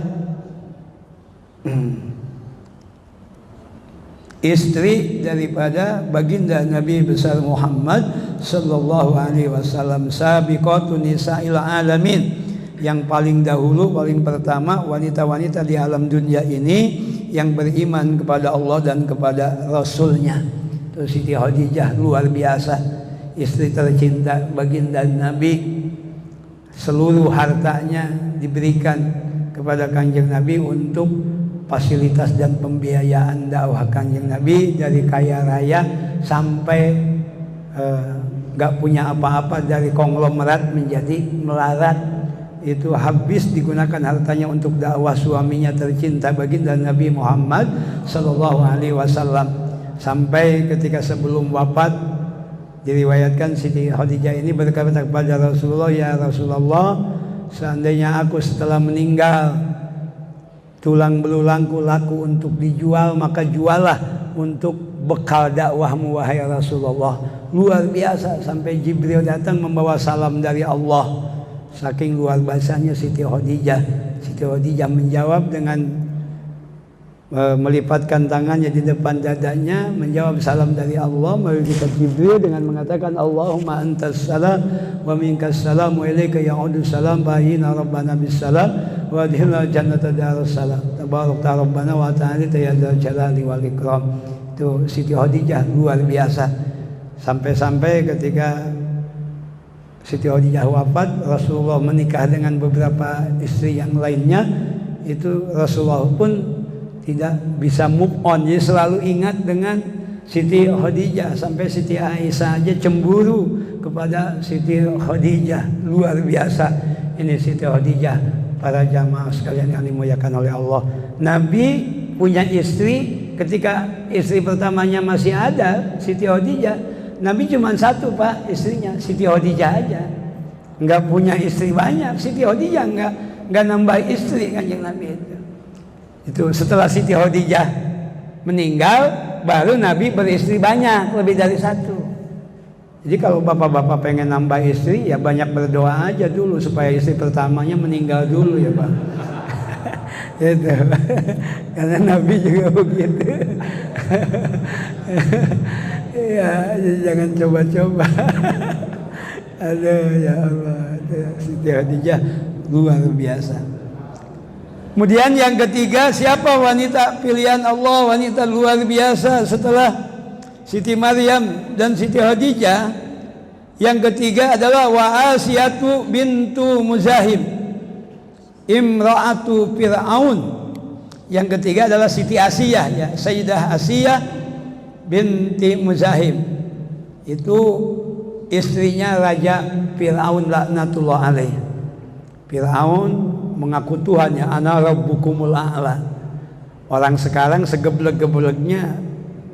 istri daripada baginda Nabi besar Muhammad sallallahu alaihi wasallam, sabiqatun nisa'il alamin, yang paling dahulu, paling pertama wanita-wanita di alam dunia ini yang beriman kepada Allah dan kepada Rasulnya. Itu Siti Khadijah, luar biasa, istri tercinta baginda Nabi. Seluruh hartanya diberikan kepada Kanjeng Nabi untuk fasilitas dan pembiayaan dakwah Kanjeng Nabi, dari kaya raya sampai gak punya apa-apa, dari konglomerat menjadi melarat. Itu habis digunakan hartanya untuk dakwah suaminya tercinta baginda Nabi Muhammad sallallahu alaihi wasallam. Sampai ketika sebelum wafat diriwayatkan Siti Khadijah ini berkata kepada Rasulullah, "Ya Rasulullah, seandainya aku setelah meninggal tulang belulangku laku untuk dijual, maka juallah untuk bekal dakwahmu wahai Rasulullah." Luar biasa, sampai Jibril datang membawa salam dari Allah. Saking luar biasanya Siti Khadijah. Siti Khadijah menjawab dengan melipatkan tangannya di depan dadanya, menjawab salam dari Allah melalui kitab Jibril dengan mengatakan, "Allahumma antas salam wa minkas salam wa ilaika ya'udu salam bayyina rabbana bis salam wa adkhilna jannata darus salam tabarakta rabbana wa ta'ala ya dzal jalali wal ikram." Itu Siti Khadijah luar biasa. Sampai-sampai ketika Siti Khadijah wafat, Rasulullah menikah dengan beberapa istri yang lainnya. Itu Rasulullah pun tidak bisa move on, jadi selalu ingat dengan Siti Khadijah. Sampai Siti Aisyah aja cemburu kepada Siti Khadijah. Luar biasa ini Siti Khadijah. Para jamaah sekalian yang dimuliakan oleh Allah, Nabi punya istri. Ketika istri pertamanya masih ada, Siti Khadijah, Nabi cuma satu Pak istrinya, Siti Khadijah aja. Nggak punya istri banyak. Siti Khadijah nggak nambah istri Kanjeng Nabi itu. Itu setelah Siti Khadijah meninggal, baru Nabi beristri banyak, lebih dari satu. Jadi kalau bapak-bapak pengen nambah istri, ya banyak berdoa aja dulu supaya istri pertamanya meninggal dulu ya Pak. Itu. Karena Nabi juga begitu. Ya, jangan coba-coba. Aduh ya Allah, Siti Khadijah luar biasa. Kemudian yang ketiga, siapa wanita pilihan Allah, wanita luar biasa setelah Siti Maryam dan Siti Khadijah? Yang ketiga adalah wa Asiyatu bintu Muzahim, imra'atu Fir'aun. Yang ketiga adalah Siti Asiyah, ya, Sayyidah Asiyah binti Muzahim. Itu istrinya Raja Fir'aun laknatullah alaih. Fir'aun mengaku Tuhan, ya, ana rabbukumul a'la. Orang sekarang segeblek-gebleknya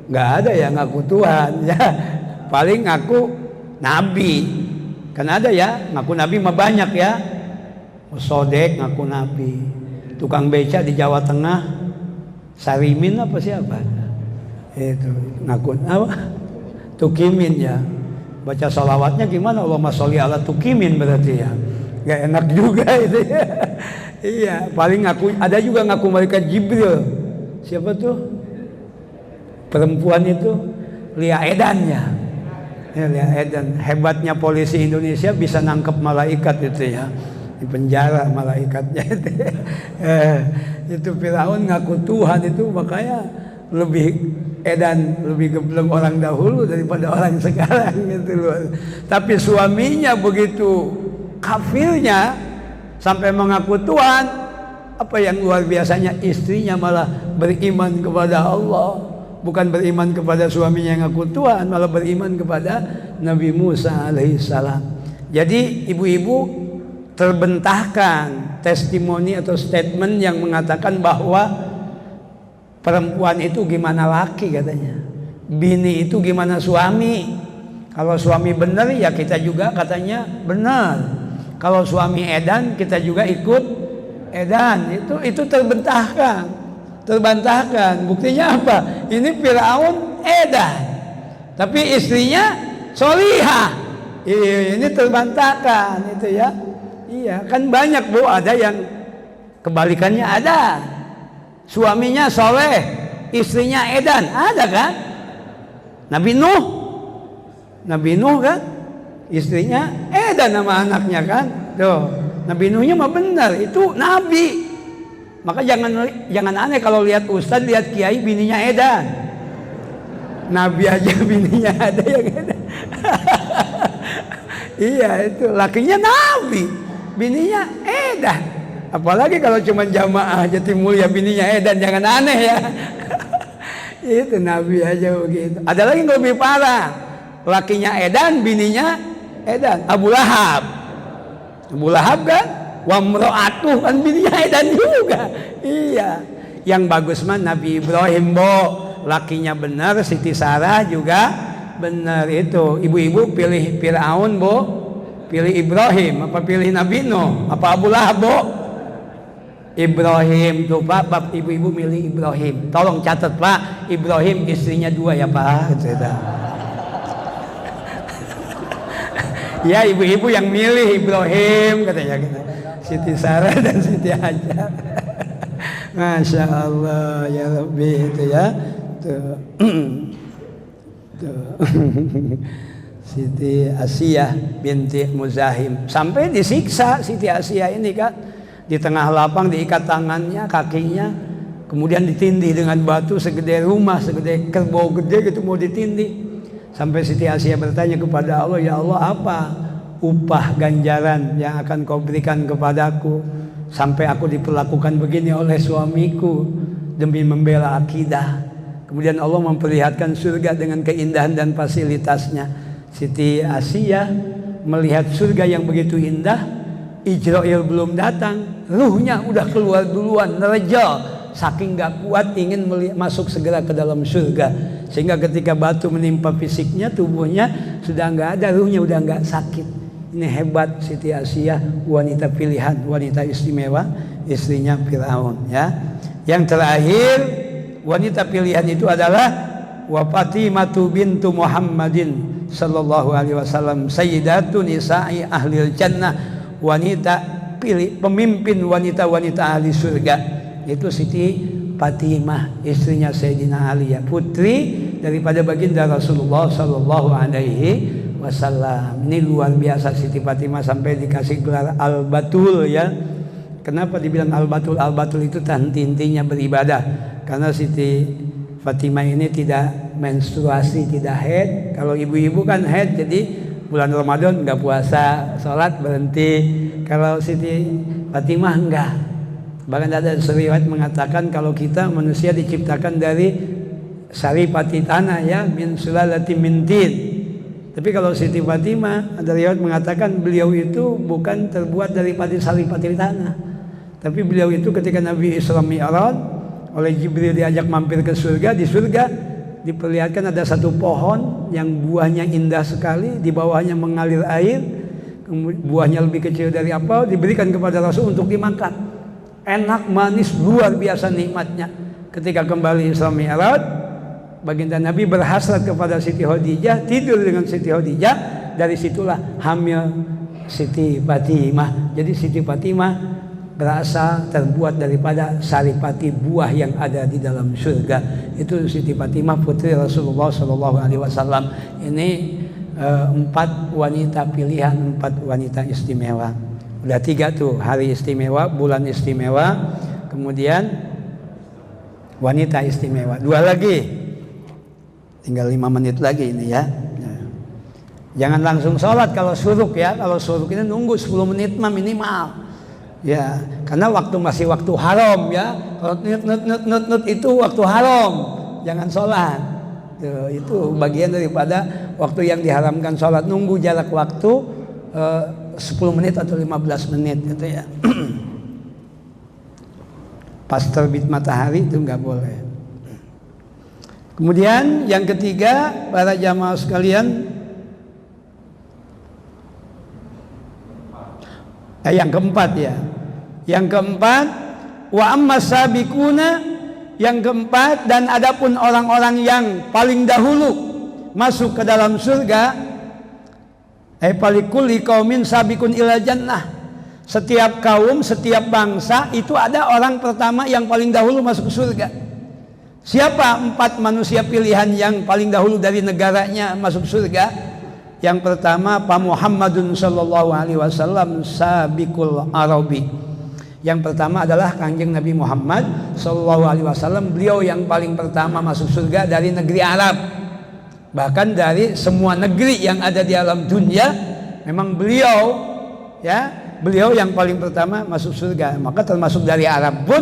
nggak ada yang ngaku Tuhan, ya, paling ngaku Nabi. Kan ada ya, ngaku Nabi mah banyak ya. Sodek ngaku Nabi, tukang beca di Jawa Tengah, Sarimin apa siapa? Itu ngaku apa? Tukimin, ya. Baca sholawatnya gimana? Allahumma sholli ala Tukimin berarti ya. Gak enak juga itu ya. Iya, paling ngaku, ada juga ngaku malaikat Jibril. Siapa tuh? Perempuan itu Lia Edan, ya. Lia Edan. Hebatnya polisi Indonesia bisa nangkep malaikat itu ya. Di penjara malaikatnya itu. Itu Firaun ngaku Tuhan, itu makanya lebih edan, lebih geblek orang dahulu daripada orang sekarang gitu loh. Tapi suaminya begitu kafirnya sampai mengaku Tuhan, apa yang luar biasanya, istrinya malah beriman kepada Allah, bukan beriman kepada suaminya yang ngaku Tuhan, malah beriman kepada Nabi Musa alaihissalam. Jadi ibu-ibu terbentahkan testimoni atau statement yang mengatakan bahwa perempuan itu gimana laki katanya, bini itu gimana suami. Kalau suami benar ya kita juga katanya benar. Kalau suami edan kita juga ikut edan. Itu terbantahkan. Buktinya apa? Ini Firaun edan, tapi istrinya solihah. Ini terbantahkan itu ya. Iya, kan banyak Bu, ada yang kebalikannya ada. Suaminya soleh, istrinya edan, ada kan? Nabi Nuh kan, istrinya edan sama anaknya kan. Tuh, Nabi Nuhnya mah benar, itu nabi. Maka jangan aneh kalau lihat ustaz, lihat kiai bininya edan. Nabi aja bininya ada yang edan. Iya, itu lakinya nabi, bininya edan. Apalagi kalau cuma jamaah Jati Mulia bininya edan, jangan aneh ya. Itu nabi aja begitu. Ada lagi yang lebih parah, lakinya edan, bininya edan. Abu Lahab kan, wa mro'atuh kan bininya edan juga. Iya. Yang bagus mah Nabi Ibrahim, Bo. Lakinya benar, Siti Sarah juga benar itu. Ibu-ibu pilih Fir'aun, Bo. Pilih Ibrahim apa pilih Nabi Nuh? Apa Abu Lahab, Bo? Ibrahim tuh Pak, bab ibu-ibu milih Ibrahim. Tolong catat Pak, Ibrahim istrinya 2 ya Pak. Ya ibu-ibu yang milih Ibrahim katanya gitu. Siti Sarah dan Siti Hajar. Masya Allah ya Rabbi itu ya. Tuh. Siti Asiyah binti Muzahim sampai disiksa Siti Asiyah ini kan, di tengah lapang diikat tangannya, kakinya, kemudian ditindih dengan batu segede rumah, segede kerbau gede gitu mau ditindih. Sampai Siti Asiyah bertanya kepada Allah, ya Allah apa upah ganjaran yang akan kau berikan kepadaku sampai aku diperlakukan begini oleh suamiku demi membela akidah. Kemudian Allah memperlihatkan surga dengan keindahan dan fasilitasnya. Siti Asiyah melihat surga yang begitu indah, Ijrail belum datang, ruhnya udah keluar duluan, nerejal. Saking gak kuat ingin masuk segera ke dalam surga, sehingga ketika batu menimpa fisiknya, tubuhnya sudah gak ada, ruhnya udah gak sakit. Ini hebat Siti Asiyah, wanita pilihan, wanita istimewa, istrinya Fir'aun ya. Yang terakhir wanita pilihan itu adalah wa Fatimatu bintu Muhammadin sallallahu alaihi wasallam, sayyidatun nisa'i ahlil jannah, wanita pemimpin wanita-wanita ahli surga. Itu Siti Fatimah, istrinya Sayyidina Ali ya, putri daripada baginda Rasulullah sallallahu alaihi wasallam. Ini luar biasa Siti Fatimah sampai dikasih gelar Al-Batul ya. Kenapa dibilang Al-Batul? Al-Batul itu intinya beribadah. Karena Siti Fatimah ini tidak menstruasi, tidak haid. Kalau ibu-ibu kan haid, jadi bulan Ramadan enggak puasa, sholat berhenti. Kalau Siti Fatimah enggak. Bahkan ada riwayat mengatakan kalau kita manusia diciptakan dari saripati tanah ya, min sulalati min tin. Tapi kalau Siti Fatimah ada riwayat mengatakan beliau itu bukan terbuat daripada saripati tanah. Tapi beliau itu ketika Nabi Isra Mi'raj oleh Jibril diajak mampir ke surga, di surga diperlihatkan ada satu pohon yang buahnya indah sekali, di bawahnya mengalir air, buahnya lebih kecil dari apel, diberikan kepada Rasul untuk dimakan. Enak, manis, luar biasa nikmatnya. Ketika kembali Isra Mi'raj, baginda Nabi berhasrat kepada Siti Khadijah, tidur dengan Siti Khadijah. Dari situlah hamil Siti Fatimah. Jadi Siti Fatimah berasal terbuat daripada saripati buah yang ada di dalam surga. Itu Siti Fatimah putri Rasulullah SAW. Ini 4 wanita pilihan, 4 wanita istimewa. Udah 3 tuh, hari istimewa, bulan istimewa, kemudian wanita istimewa. 2 lagi, tinggal 5 menit lagi ini ya. Jangan langsung sholat kalau suruk ya. Kalau suruk ini nunggu 10 menit mah minimal ya, karena waktu masih waktu haram ya. Kalau nut itu waktu haram, jangan sholat. Tuh, itu bagian daripada waktu yang diharamkan sholat. Nunggu jarak waktu 10 menit atau 15 menit gitu ya. Pas terbit matahari itu nggak boleh. Kemudian yang ketiga, para jamaah sekalian, yang keempat ya. Yang keempat, wa amma sabiquna, yang keempat, dan adapun orang-orang yang paling dahulu masuk ke dalam surga, Falikulli qaumin sabiqun ila jannah. Setiap kaum, setiap bangsa itu ada orang pertama yang paling dahulu masuk surga. Siapa 4 manusia pilihan yang paling dahulu dari negaranya masuk surga? Yang pertama Pak Muhammadun sallallahu alaihi wasallam sabiqul arabi. Yang pertama adalah Kanjeng Nabi Muhammad sallallahu alaihi wasallam. Beliau yang paling pertama masuk surga dari negeri Arab. Bahkan dari semua negeri yang ada di alam dunia, memang beliau yang paling pertama masuk surga. Maka termasuk dari Arab pun,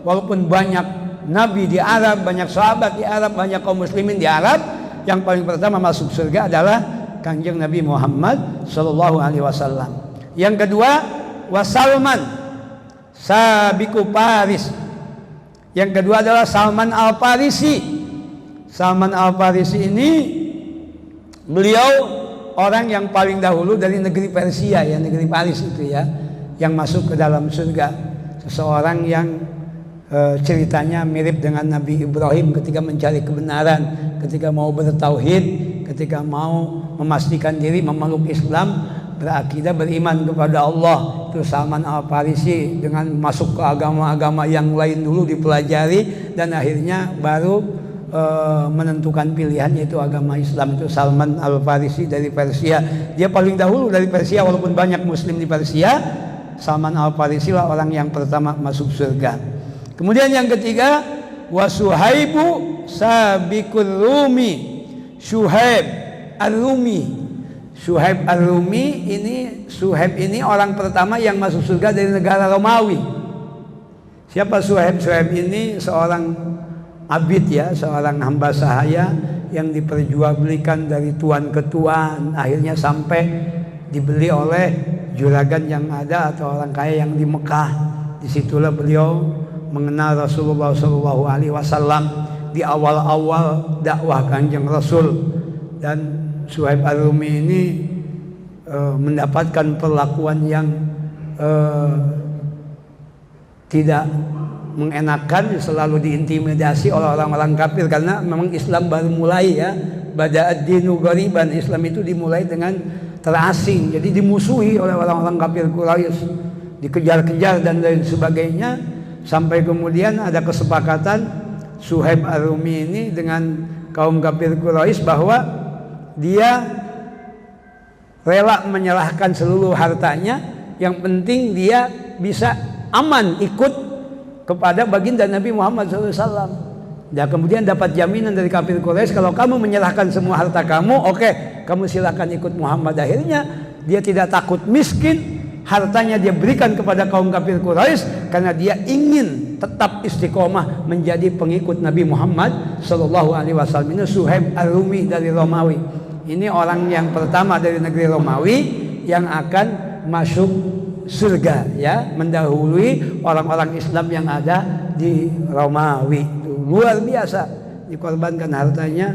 walaupun banyak nabi di Arab, banyak sahabat di Arab, banyak kaum muslimin di Arab, yang paling pertama masuk surga adalah Kanjeng Nabi Muhammad sallallahu alaihi wasallam. Yang kedua, Wasalman sabiqu Paris. Yang kedua adalah Salman Al-Farisi. Salman Al-Farisi ini beliau orang yang paling dahulu dari negeri Persia, ya, negeri Paris itu, ya, yang masuk ke dalam surga. Seseorang yang ceritanya mirip dengan Nabi Ibrahim ketika mencari kebenaran, ketika mau bertauhid, ketika mau memastikan diri memeluk Islam, berakidah, beriman kepada Allah. Itu Salman Al-Farisi dengan masuk ke agama-agama yang lain dulu dipelajari dan akhirnya baru menentukan pilihan, yaitu agama Islam. Itu Salman Al-Farisi dari Persia. Dia paling dahulu dari Persia, walaupun banyak muslim di Persia. Salman Al-Farisi lah orang yang pertama masuk surga. Kemudian yang ketiga, Wasuhaibu sabiqur Rumi. Suhaib Ar-Rumi. Suhaib Ar-Rumi ini orang pertama yang masuk surga dari negara Romawi. Siapa Suhaib? Suhaib ini seorang abid, ya, seorang hamba sahaya yang diperjualbelikan dari tuan ke tuan, akhirnya sampai dibeli oleh juragan yang ada atau orang kaya yang di Mekah. Disitulah beliau mengenal Rasulullah Shallallahu Alaihi Wasallam di awal-awal dakwah Kanjeng Rasul. Dan Suhaib Ar-Rumi ini mendapatkan perlakuan yang tidak mengenakan, selalu diintimidasi oleh orang-orang kafir karena memang Islam baru mulai, ya. Bada'ad-dinu ghariban, Islam itu dimulai dengan terasing, jadi dimusuhi oleh orang-orang kafir Quraisy, dikejar-kejar dan lain sebagainya, sampai kemudian ada kesepakatan Suhaib Ar-Rumi ini dengan kaum kafir Quraisy bahwa dia rela menyerahkan seluruh hartanya, yang penting dia bisa aman ikut kepada baginda Nabi Muhammad SAW. Dan kemudian dapat jaminan dari kafir Quraisy, kalau kamu menyerahkan semua harta kamu, oke, kamu silakan ikut Muhammad. Akhirnya dia tidak takut miskin, hartanya dia berikan kepada kaum kafir Quraisy karena dia ingin tetap istiqomah menjadi pengikut Nabi Muhammad SAW. Ini Suhaib Ar-Rumi dari Romawi. Ini orang yang pertama dari negeri Romawi yang akan masuk surga, ya, mendahului orang-orang Islam yang ada di Romawi. Luar biasa, dikorbankan hartanya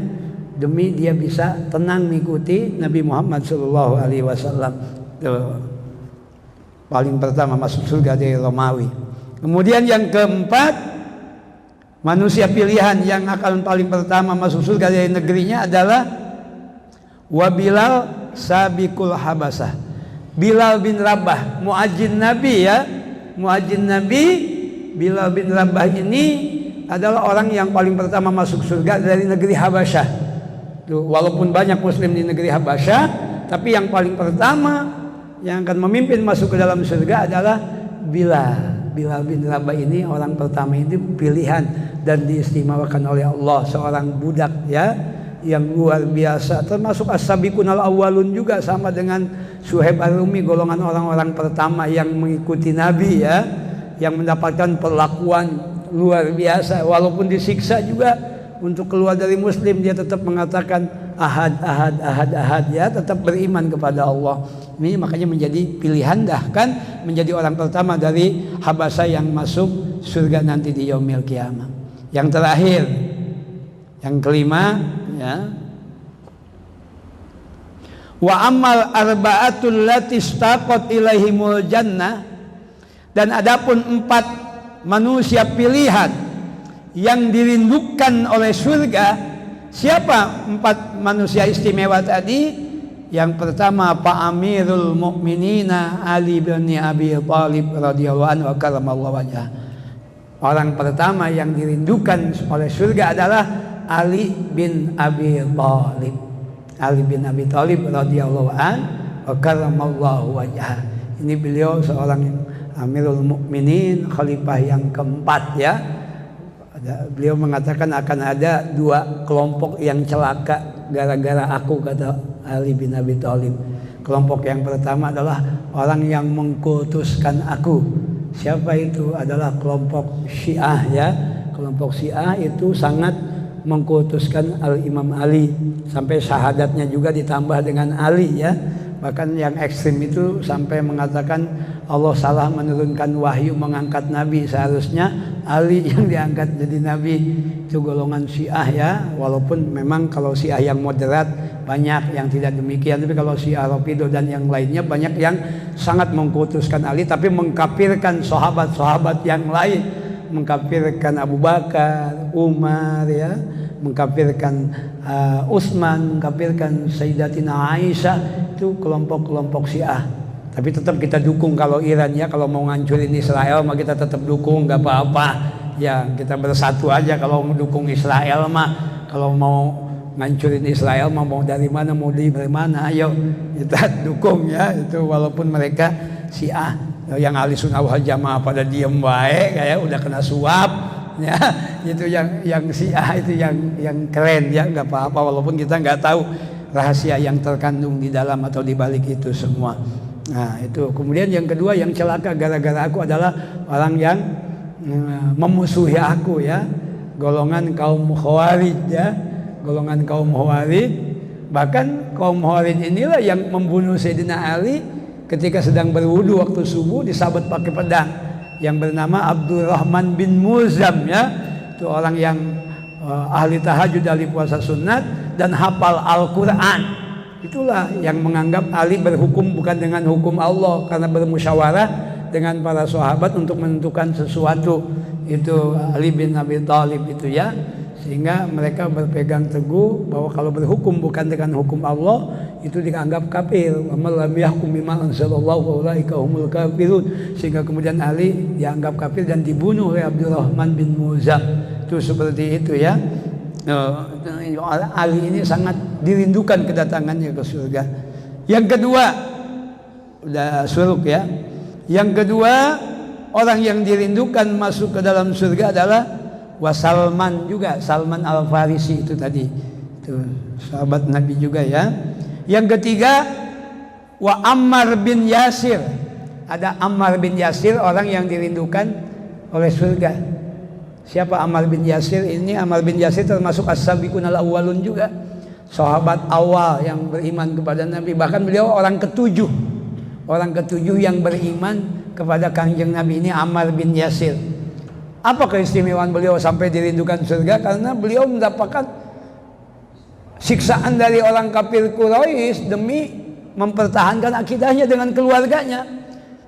demi dia bisa tenang mengikuti Nabi Muhammad Shallallahu Alaihi Wasallam. Paling pertama masuk surga dari Romawi. Kemudian yang keempat, manusia pilihan yang akan paling pertama masuk surga dari negerinya adalah Wabilal sabiqul Habasah. Bilal bin Rabah, muadzin Nabi, ya. Muadzin Nabi Bilal bin Rabah ini adalah orang yang paling pertama masuk surga dari negeri Habasyah. Walaupun banyak muslim di negeri Habasyah, tapi yang paling pertama yang akan memimpin masuk ke dalam surga adalah Bilal. Bilal bin Rabah ini orang pertama itu pilihan dan diistimewakan oleh Allah, seorang budak, ya, yang luar biasa, termasuk as-sabiqun al-awwalun juga, sama dengan Suhaib Ar-Rumi, golongan orang-orang pertama yang mengikuti Nabi, ya, yang mendapatkan perlakuan luar biasa. Walaupun disiksa juga, untuk keluar dari muslim dia tetap mengatakan ahad, ahad, ahad, ahad, ya, tetap beriman kepada Allah. Ini makanya menjadi pilihan, bahkan menjadi orang pertama dari Habasyah yang masuk surga nanti di yaumil qiyamah. Yang terakhir, yang kelima, ya, wa amal arba'atul lati istaqat ilaihimul jannah. Dan adapun 4 manusia pilihan yang dirindukan oleh surga. Siapa 4 manusia istimewa tadi? Yang pertama Pak Amirul Mukminina Ali bin Abi Thalib radhiyallahu anhu karramallahu wajhah. Orang pertama yang dirindukan oleh surga adalah Ali bin Abi Thalib. Ali bin Abi Thalib radhiyallahu anhu karramallahu wajhah. Ini beliau seorang Amirul Mukminin, khalifah yang keempat ya. Beliau mengatakan akan ada 2 kelompok yang celaka gara-gara aku, kata Ali bin Abi Thalib. Kelompok yang pertama adalah orang yang mengkultuskan aku. Siapa itu? Adalah kelompok Syiah ya. Kelompok Syiah itu sangat mengkultuskan Al-Imam Ali, sampai syahadatnya juga ditambah dengan Ali ya. Bahkan yang ekstrim itu sampai mengatakan Allah salah menurunkan wahyu mengangkat Nabi, seharusnya Ali yang diangkat jadi Nabi. Itu golongan Syiah ya. Walaupun memang kalau Syiah yang moderat banyak yang tidak demikian, tapi kalau Syiah Rafidhah dan yang lainnya banyak yang sangat mengkultuskan Ali tapi mengkafirkan sahabat-sahabat yang lain, mengkafirkan Abu Bakar, Umar ya, mengkafirkan Utsman, mengkafirkan Sayyidatina Aisyah. Itu kelompok-kelompok Syiah. Tapi tetap kita dukung kalau Iran ya, kalau mau ngancurin Israel mah kita tetap dukung, nggak apa-apa ya, kita bersatu aja. Kalau mendukung Israel mah, kalau mau ngancurin Israel mah mau dari mana, mau dari mana, ayo kita dukung ya. Itu walaupun mereka Syiah, yang ahli sunnah wal jamaah pada diem baik kayak udah kena suap ya. Itu yang Syiah itu yang keren ya, nggak apa-apa walaupun kita nggak tahu rahasia yang terkandung di dalam atau di balik itu semua. Nah itu. Kemudian yang kedua yang celaka gara-gara aku adalah orang yang memusuhi aku ya, golongan kaum Khawarij ya, golongan kaum Khawarij. Bahkan kaum Khawarij inilah yang membunuh Sayyidina Ali ketika sedang berwudu waktu subuh, disabet pakai pedang, yang bernama Abdurrahman bin Mulzam ya. Itu orang yang ahli tahajud, ahli puasa sunat dan hafal Al-Quran. Itulah yang menganggap Ali berhukum bukan dengan hukum Allah, karena bermusyawarah dengan para sahabat untuk menentukan sesuatu. Itu Ali bin Abi Thalib itu ya. Sehingga mereka berpegang teguh bahwa kalau berhukum bukan dengan hukum Allah itu dianggap kafir. Wa lam yahkum bima anzalallahu fa ulaika humul kafirun. Sehingga kemudian Ali dianggap kafir dan dibunuh oleh Abdurrahman bin Mulzam. Itu seperti itu ya. Ali ini sangat dirindukan kedatangannya ke surga. Yang kedua, udah suruk ya. Yang kedua, orang yang dirindukan masuk ke dalam surga adalah Salman juga, Salman Al-Farisi itu tadi. Itu sahabat Nabi juga ya. Yang ketiga, Ammar bin Yasir. Ada Ammar bin Yasir, orang yang dirindukan oleh surga. Siapa Ammar bin Yasir ini? Ammar bin Yasir termasuk as-sabiqun al-awwalun juga, sahabat awal yang beriman kepada Nabi. Bahkan beliau orang ketujuh yang beriman kepada Kanjeng Nabi ini Ammar bin Yasir. Apa keistimewaan beliau sampai dirindukan surga? Karena beliau mendapatkan siksaan dari orang kafir Quraisy demi mempertahankan akidahnya dengan keluarganya.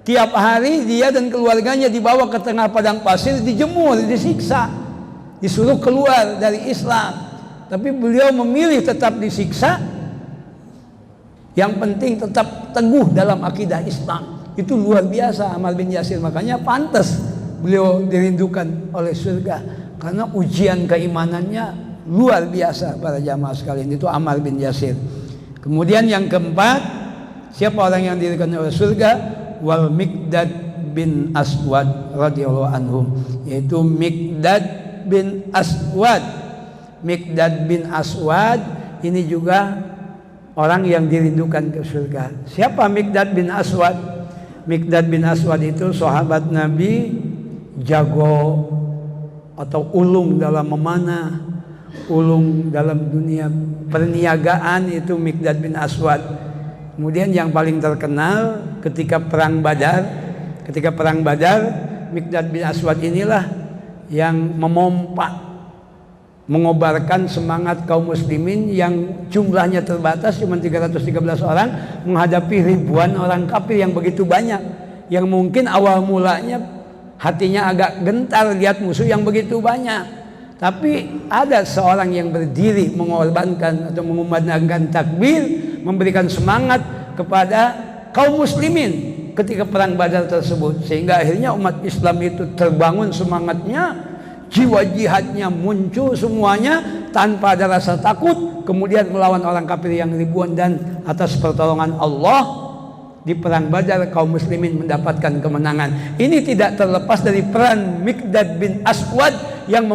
Tiap hari dia dan keluarganya dibawa ke tengah padang pasir, dijemur, disiksa, disuruh keluar dari Islam. Tapi beliau memilih tetap disiksa. Yang penting tetap teguh dalam akidah Islam. Itu luar biasa Ammar bin Yasir. Makanya pantas beliau dirindukan oleh surga, karena ujian keimanannya luar biasa para jamaah sekalian. Itu Ammar bin Yasir. Kemudian yang keempat, siapa orang yang dirindukan oleh surga? Wal Miqdad bin Aswad radhiyallahu anhum, yaitu Miqdad bin Aswad. Miqdad bin Aswad ini juga orang yang dirindukan ke surga. Siapa Miqdad bin Aswad? Miqdad bin Aswad itu sahabat Nabi, jago atau ulung dalam memanah, ulung dalam dunia perniagaan. Itu Miqdad bin Aswad. Kemudian yang paling terkenal ketika perang Badar, Miqdad bin Aswad inilah yang memompa, mengobarkan semangat kaum muslimin yang jumlahnya terbatas cuma 313 orang menghadapi ribuan orang kafir yang begitu banyak, yang mungkin awal mulanya hatinya agak gentar lihat musuh yang begitu banyak. Tapi ada seorang yang berdiri mengorbankan atau mengumandangkan takbir, memberikan semangat kepada kaum muslimin ketika perang Badar tersebut, sehingga akhirnya umat Islam itu terbangun semangatnya, jiwa jihadnya muncul semuanya tanpa ada rasa takut, kemudian melawan orang kafir yang ribuan, dan atas pertolongan Allah di perang Badar kaum muslimin mendapatkan kemenangan. Ini tidak terlepas dari peran Miqdad bin Aswad yang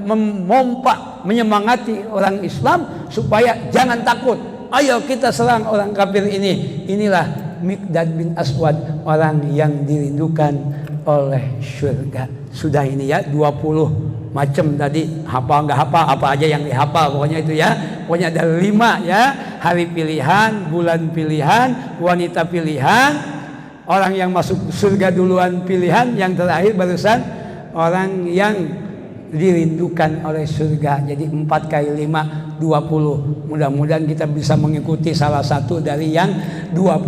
memompa, menyemangati orang Islam supaya jangan takut, ayo kita serang orang kafir ini. Inilah Miqdad bin Aswad, orang yang dirindukan oleh surga. Sudah ini ya, 20 macam tadi, hafal nggak hafal, apa aja yang dihafal pokoknya itu ya. Pokoknya ada 5 ya, hari pilihan, bulan pilihan, wanita pilihan, orang yang masuk surga duluan pilihan, yang terakhir barusan orang yang dirindukan oleh surga. Jadi 4 kali 5, 20. Mudah-mudahan kita bisa mengikuti salah satu dari yang 20